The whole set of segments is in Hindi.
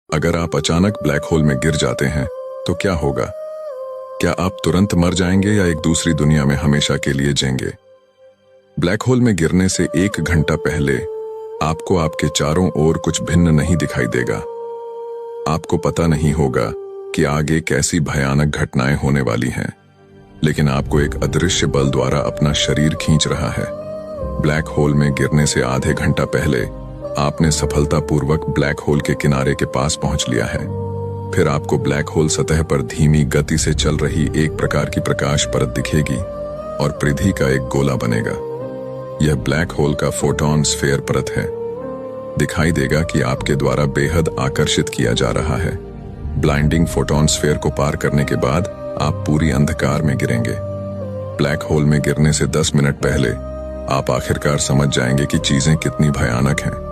अगर आप अचानक ब्लैक होल में गिर जाते हैं तो क्या होगा? क्या आप तुरंत मर जाएंगे या एक दूसरी दुनिया में हमेशा के लिए जिएंगे? ब्लैक होल में गिरने से 1 घंटा पहले आपको आपके चारों ओर कुछ भिन्न नहीं दिखाई देगा। आपको पता नहीं होगा कि आगे कैसी भयानक घटनाएं होने वाली हैं, लेकिन आपको एक अदृश्य बल द्वारा अपना शरीर खींच रहा है। ब्लैक होल में गिरने से आधे घंटा पहले आपने सफलतापूर्वक ब्लैक होल के किनारे के पास पहुंच लिया है। फिर आपको ब्लैक होल सतह पर धीमी गति से चल रही एक प्रकार की प्रकाश परत दिखेगी और पृथ्वी का एक गोला बनेगा। यह ब्लैक होल का फोटॉन स्फेयर परत है। दिखाई देगा कि आपके द्वारा बेहद आकर्षित किया जा रहा है। ब्लाइंडिंग फोटॉन स्फेयर को पार करने के बाद आप पूरी अंधकार में गिरेंगे। ब्लैक होल में गिरने से 10 मिनट पहले आप आखिरकार समझ जाएंगे कि चीजें कितनी भयानक हैं।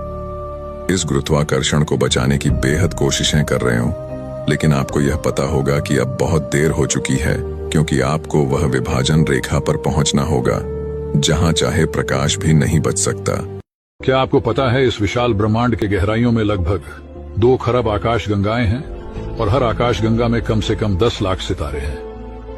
इस गुरुत्वाकर्षण को बचाने की बेहद कोशिशें कर रहे हो, लेकिन आपको यह पता होगा कि अब बहुत देर हो चुकी है, क्योंकि आपको वह विभाजन रेखा पर पहुंचना होगा जहां चाहे प्रकाश भी नहीं बच सकता। क्या आपको पता है इस विशाल ब्रह्मांड के गहराइयों में लगभग 2 खरब आकाश गंगाएं हैं और हर आकाश गंगा में कम से कम 10 लाख सितारे हैं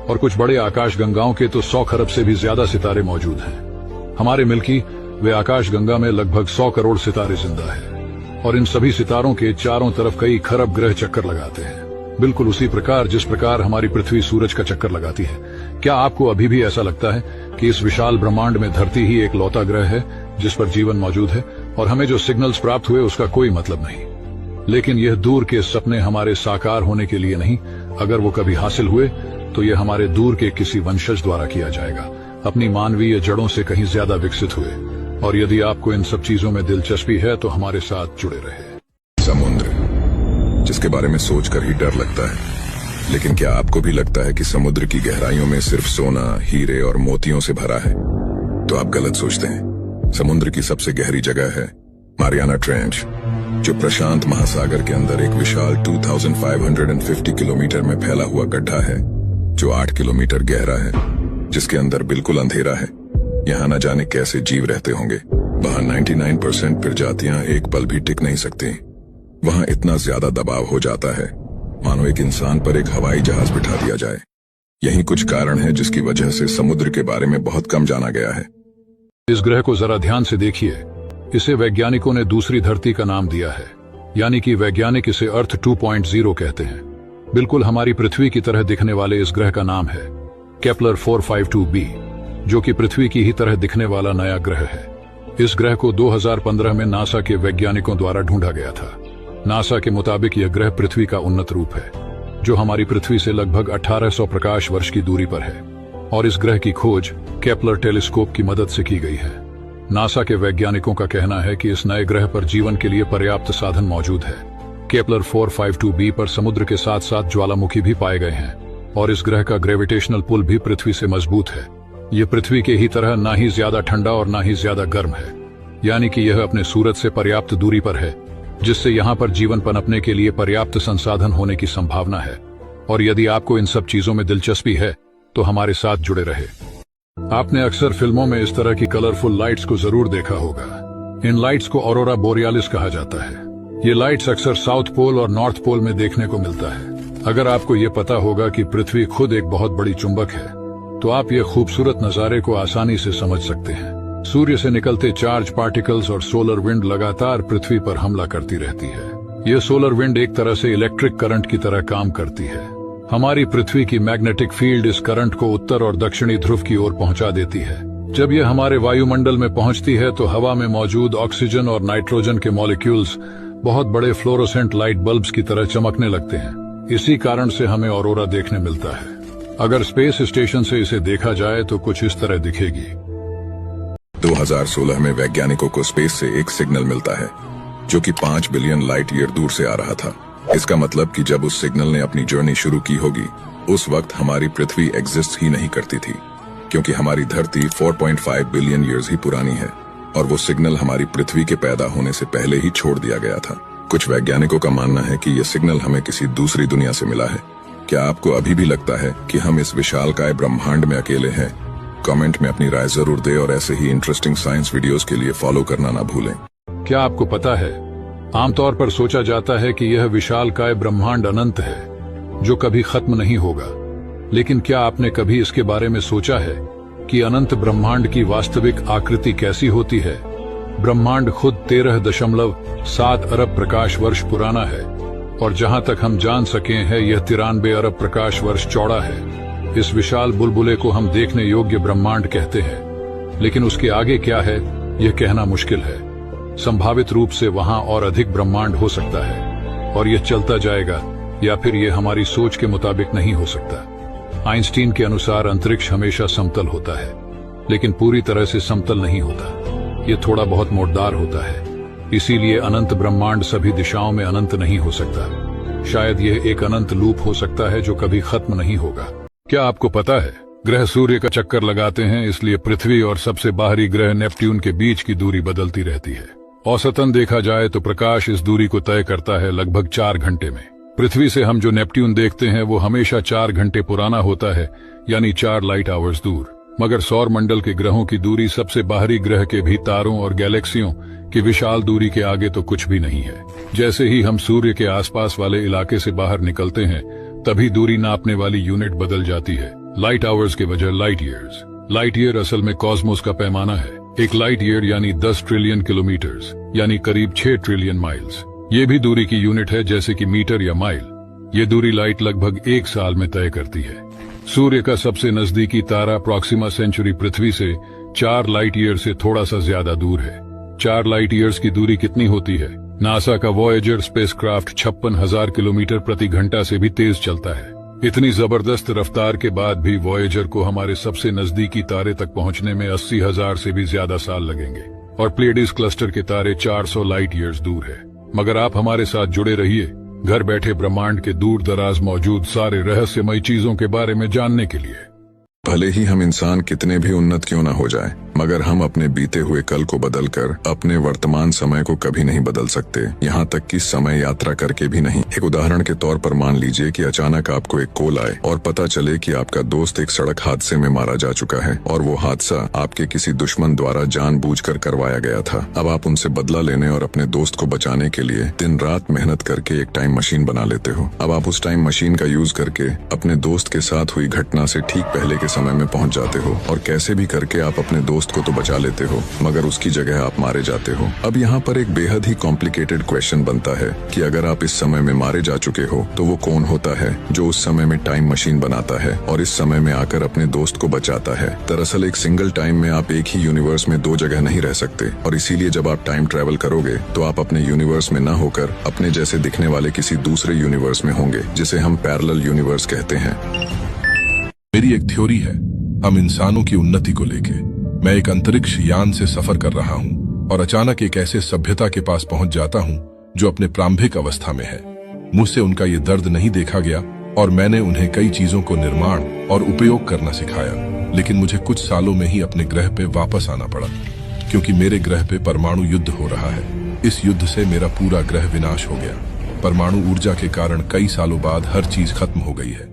और कुछ बड़े आकाश गंगाओं के तो 100 खरब से भी ज्यादा सितारे मौजूद हैं। हमारे मिल्की वे आकाश गंगा में लगभग 100 करोड़ सितारे जिंदा है और इन सभी सितारों के चारों तरफ कई खरब ग्रह चक्कर लगाते हैं, बिल्कुल उसी प्रकार जिस प्रकार हमारी पृथ्वी सूरज का चक्कर लगाती है। क्या आपको अभी भी ऐसा लगता है कि इस विशाल ब्रह्मांड में धरती ही एक लौता ग्रह है जिस पर जीवन मौजूद है और हमें जो सिग्नल्स प्राप्त हुए उसका कोई मतलब नहीं? लेकिन यह दूर के सपने हमारे साकार होने के लिए नहीं, अगर वो कभी हासिल हुए तो यह हमारे दूर के किसी वंशज द्वारा किया जाएगा, अपनी मानवीय जड़ों से कहीं ज्यादा विकसित हुए। और यदि आपको इन सब चीजों में दिलचस्पी है तो हमारे साथ जुड़े रहे। समुद्र, जिसके बारे में सोचकर ही डर लगता है, लेकिन क्या आपको भी लगता है कि समुद्र की गहराइयों में सिर्फ सोना, हीरे और मोतियों से भरा है? तो आप गलत सोचते हैं। समुद्र की सबसे गहरी जगह है मारियाना ट्रेंच, जो प्रशांत महासागर के अंदर एक विशाल 2550 किलोमीटर में फैला हुआ गड्ढा है जो 8 किलोमीटर गहरा है, जिसके अंदर बिल्कुल अंधेरा है। यहाँ न जाने कैसे जीव रहते होंगे। वहाँ 99% प्रजातियां एक पल भी टिक नहीं सकती। वहाँ इतना ज्यादा दबाव हो जाता है मानो एक इंसान पर एक हवाई जहाज बिठा दिया जाए। यही कुछ कारण है जिसकी वजह से समुद्र के बारे में बहुत कम जाना गया है। इस ग्रह को जरा ध्यान से देखिए। इसे वैज्ञानिकों ने दूसरी धरती का नाम दिया है, यानी कि वैज्ञानिक इसे अर्थ 2.0 कहते हैं। बिल्कुल हमारी पृथ्वी की तरह दिखने वाले इस ग्रह का नाम है केपलर 452b, जो कि पृथ्वी की ही तरह दिखने वाला नया ग्रह है। इस ग्रह को 2015 में नासा के वैज्ञानिकों द्वारा ढूंढा गया था। नासा के मुताबिक यह ग्रह पृथ्वी का उन्नत रूप है, जो हमारी पृथ्वी से लगभग 1800 प्रकाश वर्ष की दूरी पर है, और इस ग्रह की खोज केपलर टेलीस्कोप की मदद से की गई है। नासा के वैज्ञानिकों का कहना है कि इस नए ग्रह पर जीवन के लिए पर्याप्त साधन मौजूद है। केपलर 452b पर समुद्र के साथ साथ ज्वालामुखी भी पाए गए हैं और इस ग्रह का ग्रेविटेशनल पुल भी पृथ्वी से मजबूत है। यह पृथ्वी के ही तरह ना ही ज्यादा ठंडा और ना ही ज्यादा गर्म है, यानी कि यह अपने सूरज से पर्याप्त दूरी पर है, जिससे यहाँ पर जीवन पनपने के लिए पर्याप्त संसाधन होने की संभावना है। और यदि आपको इन सब चीजों में दिलचस्पी है तो हमारे साथ जुड़े रहे। आपने अक्सर फिल्मों में इस तरह की कलरफुल लाइट्स को जरूर देखा होगा। इन लाइट्स को ऑरोरा बोरियालिस कहा जाता है। ये लाइट्स अक्सर साउथ पोल और नॉर्थ पोल में देखने को मिलता है। अगर आपको ये पता होगा कि पृथ्वी खुद एक बहुत बड़ी चुंबक है, तो आप ये खूबसूरत नजारे को आसानी से समझ सकते हैं। सूर्य से निकलते चार्ज पार्टिकल्स और सोलर विंड लगातार पृथ्वी पर हमला करती रहती है। यह सोलर विंड एक तरह से इलेक्ट्रिक करंट की तरह काम करती है। हमारी पृथ्वी की मैग्नेटिक फील्ड इस करंट को उत्तर और दक्षिणी ध्रुव की ओर पहुंचा देती है। जब यह हमारे वायुमंडल में पहुंचती है तो हवा में मौजूद ऑक्सीजन और नाइट्रोजन के मॉलिक्यूल्स बहुत बड़े फ्लोरोसेंट लाइट बल्ब्स की तरह चमकने लगते हैं। इसी कारण से हमें ऑरोरा देखने मिलता है। अगर स्पेस स्टेशन से इसे देखा जाए तो कुछ इस तरह दिखेगी। 2016 में वैज्ञानिकों को स्पेस से एक सिग्नल मिलता है जो कि 5 बिलियन लाइट ईयर दूर से आ रहा था। इसका मतलब कि जब उस सिग्नल ने अपनी जर्नी शुरू की होगी, उस वक्त हमारी पृथ्वी एग्जिस्ट ही नहीं करती थी, क्योंकि हमारी धरती 4.5 बिलियन ईयर्स ही पुरानी है और वो सिग्नल हमारी पृथ्वी के पैदा होने से पहले ही छोड़ दिया गया था। कुछ वैज्ञानिकों का मानना है कि यह सिग्नल हमें किसी दूसरी दुनिया से मिला है। क्या आपको अभी भी लगता है कि हम इस विशालकाय ब्रह्मांड में अकेले हैं? कमेंट में अपनी राय जरूर दें और ऐसे ही इंटरेस्टिंग साइंस वीडियोस के लिए फॉलो करना ना भूलें। क्या आपको पता है आमतौर पर सोचा जाता है कि यह विशालकाय ब्रह्मांड अनंत है जो कभी खत्म नहीं होगा, लेकिन क्या आपने कभी इसके बारे में सोचा है कि अनंत ब्रह्मांड की वास्तविक आकृति कैसी होती है? ब्रह्मांड खुद 13.7 अरब प्रकाश वर्ष पुराना है और जहां तक हम जान सके हैं यह 93 अरब प्रकाश वर्ष चौड़ा है। इस विशाल बुलबुले को हम देखने योग्य ब्रह्मांड कहते हैं, लेकिन उसके आगे क्या है यह कहना मुश्किल है। संभावित रूप से वहां और अधिक ब्रह्मांड हो सकता है और यह चलता जाएगा, या फिर यह हमारी सोच के मुताबिक नहीं हो सकता। आइंस्टीन के अनुसार अंतरिक्ष हमेशा समतल होता है, लेकिन पूरी तरह से समतल नहीं होता। यह थोड़ा बहुत मोड़दार होता है, इसीलिए अनंत ब्रह्मांड सभी दिशाओं में अनंत नहीं हो सकता। शायद यह एक अनंत लूप हो सकता है जो कभी खत्म नहीं होगा। क्या आपको पता है ग्रह सूर्य का चक्कर लगाते हैं, इसलिए पृथ्वी और सबसे बाहरी ग्रह नेपट्यून के बीच की दूरी बदलती रहती है। औसतन देखा जाए तो प्रकाश इस दूरी को तय करता है लगभग 4 घंटे में। पृथ्वी से हम जो नेपट्यून देखते हैं वो हमेशा 4 घंटे पुराना होता है, यानी 4 लाइट आवर्स दूर। मगर सौर मंडल के ग्रहों की दूरी सबसे बाहरी ग्रह के भी तारों और गैलेक्सियों की विशाल दूरी के आगे तो कुछ भी नहीं है। जैसे ही हम सूर्य के आसपास वाले इलाके से बाहर निकलते हैं, तभी दूरी नापने वाली यूनिट बदल जाती है। लाइट आवर्स के बजाय लाइट ईयर्स। लाइट ईयर असल में कॉस्मोस का पैमाना है। एक लाइट ईयर यानी 10 ट्रिलियन किलोमीटर्स, यानी करीब 6 ट्रिलियन माइल्स। ये भी दूरी की यूनिट है, जैसे कि मीटर या माइल। ये दूरी लाइट लगभग 1 साल में तय करती है। सूर्य का सबसे नजदीकी तारा प्रॉक्सिमा सेंचुरी पृथ्वी से 4 लाइट ईयर से थोड़ा सा ज्यादा दूर है। 4 लाइट ईयर्स की दूरी कितनी होती है? नासा का वॉयेजर स्पेसक्राफ्ट 56,000 किलोमीटर प्रति घंटा से भी तेज चलता है। इतनी जबरदस्त रफ्तार के बाद भी वॉयेजर को हमारे सबसे नजदीकी तारे तक पहुंचने में 80,000 से भी ज्यादा साल लगेंगे, और प्लेडिस क्लस्टर के तारे 400 लाइट ईयर्स दूर है। मगर आप हमारे साथ जुड़े रहिए घर बैठे ब्रह्मांड के दूर दराज मौजूद सारे रहस्यमयी चीजों के बारे में जानने के लिए। भले ही हम इंसान कितने भी उन्नत क्यों न हो जाए, मगर हम अपने बीते हुए कल को बदलकर अपने वर्तमान समय को कभी नहीं बदल सकते, यहाँ तक कि समय यात्रा करके भी नहीं। एक उदाहरण के तौर पर मान लीजिए कि अचानक आपको एक कॉल आए और पता चले कि आपका दोस्त एक सड़क हादसे में मारा जा चुका है और वो हादसा आपके किसी दुश्मन द्वारा जानबूझकर करवाया गया था। अब आप उनसे बदला लेने और अपने दोस्त को बचाने के लिए दिन रात मेहनत करके एक टाइम मशीन बना लेते हो। अब आप उस टाइम मशीन का यूज करके अपने दोस्त के साथ हुई घटना से ठीक पहले के समय में पहुंच जाते हो और कैसे भी करके आप अपने दोस्त को तो बचा लेते हो, मगर उसकी जगह आप मारे जाते हो। अब यहाँ पर एक बेहद ही कॉम्प्लिकेटेड क्वेश्चन बनता है कि अगर आप इस समय में मारे जा चुके हो तो वो कौन होता है जो उस समय में टाइम मशीन बनाता है और इस समय में आकर अपने दोस्त को बचाता है? दरअसल एक सिंगल टाइम में आप एक ही यूनिवर्स में 2 जगह नहीं रह सकते, और इसीलिए जब आप टाइम ट्रेवल करोगे तो आप अपने यूनिवर्स में न होकर अपने जैसे दिखने वाले किसी दूसरे यूनिवर्स में होंगे, जिसे हम पैरेलल यूनिवर्स कहते हैं। मेरी एक थ्योरी है हम इंसानों की उन्नति को लेके। मैं एक अंतरिक्ष यान से सफर कर रहा हूँ और अचानक एक ऐसे सभ्यता के पास पहुंच जाता हूँ जो अपने प्रारंभिक अवस्था में है। मुझसे उनका ये दर्द नहीं देखा गया और मैंने उन्हें कई चीजों को निर्माण और उपयोग करना सिखाया, लेकिन मुझे कुछ सालों में ही अपने ग्रह पे वापस आना पड़ा, क्योंकि मेरे ग्रह पे परमाणु युद्ध हो रहा है। इस युद्ध से मेरा पूरा ग्रह विनाश हो गया। परमाणु ऊर्जा के कारण कई सालों बाद हर चीज खत्म हो गई है।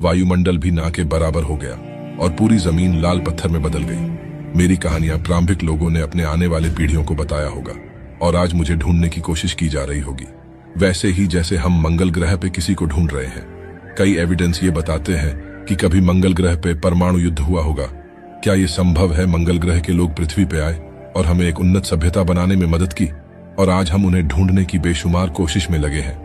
वायुमंडल भी ना के बराबर हो गया और पूरी जमीन लाल पत्थर में बदल गई। मेरी कहानियां प्रारंभिक लोगों ने अपने आने वाले पीढ़ियों को बताया होगा और आज मुझे ढूंढने की कोशिश की जा रही होगी, वैसे ही जैसे हम मंगल ग्रह पे किसी को ढूंढ रहे हैं। कई एविडेंस ये बताते हैं कि कभी मंगल ग्रह पे परमाणु युद्ध हुआ होगा। क्या ये संभव है मंगल ग्रह के लोग पृथ्वी पे आए और हमें एक उन्नत सभ्यता बनाने में मदद की, और आज हम उन्हें ढूंढने की बेशुमार कोशिश में लगे हैं।